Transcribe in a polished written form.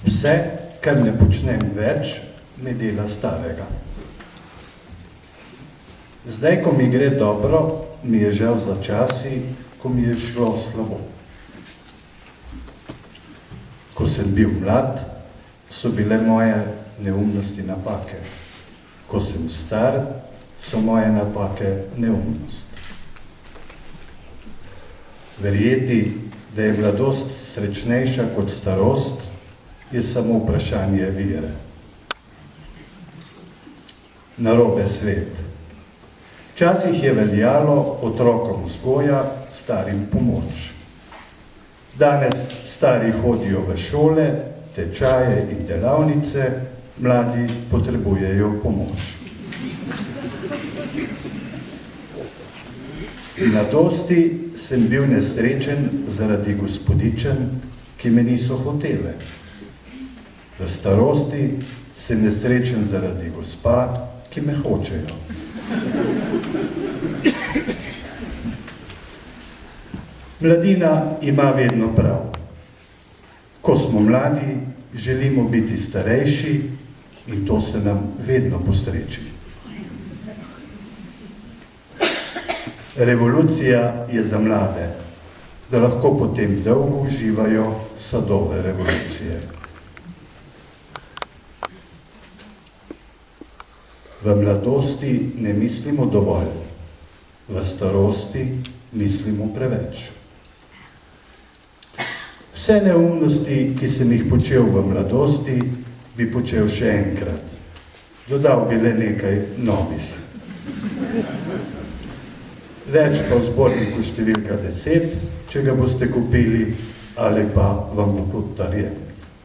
Vse, kar ne počnem več, me dela starega. Zdaj, ko mi gre dobro, mi je žal za časi, ko mi je šlo slabo. Ko sem bil mlad, so bile moje neumnosti napake. Ko sem star, so moje napake neumnost. Verjeti, da je mladost srečnejša kot starost, je samo vprašanje vere. Narobe svet. Včasih je veljalo otrokom vzgoja, starim pomoč. Danes stari hodijo v šole, tečaje in delavnice, mladi potrebujejo pomoč. V mladosti sem bil nesrečen zaradi gospodičen, ki me niso hotele. V starosti sem nesrečen zaradi gospa, ki me hočejo. Mladina ima vedno prav. Ko smo mladi, želimo biti starejši in to se nam vedno posreči. Revolucija je za mlade, da lahko potem dolgo uživajo sadove revolucije. V mladosti ne mislimo dovolj, v starosti mislimo preveč. Vse neumnosti, ki sem jih počel v mladosti, bi počel še enkrat. Dodal bi le nekaj novih. Več pa v zborniku številka 10, če ga boste kupili, ali pa vam bo podarjen.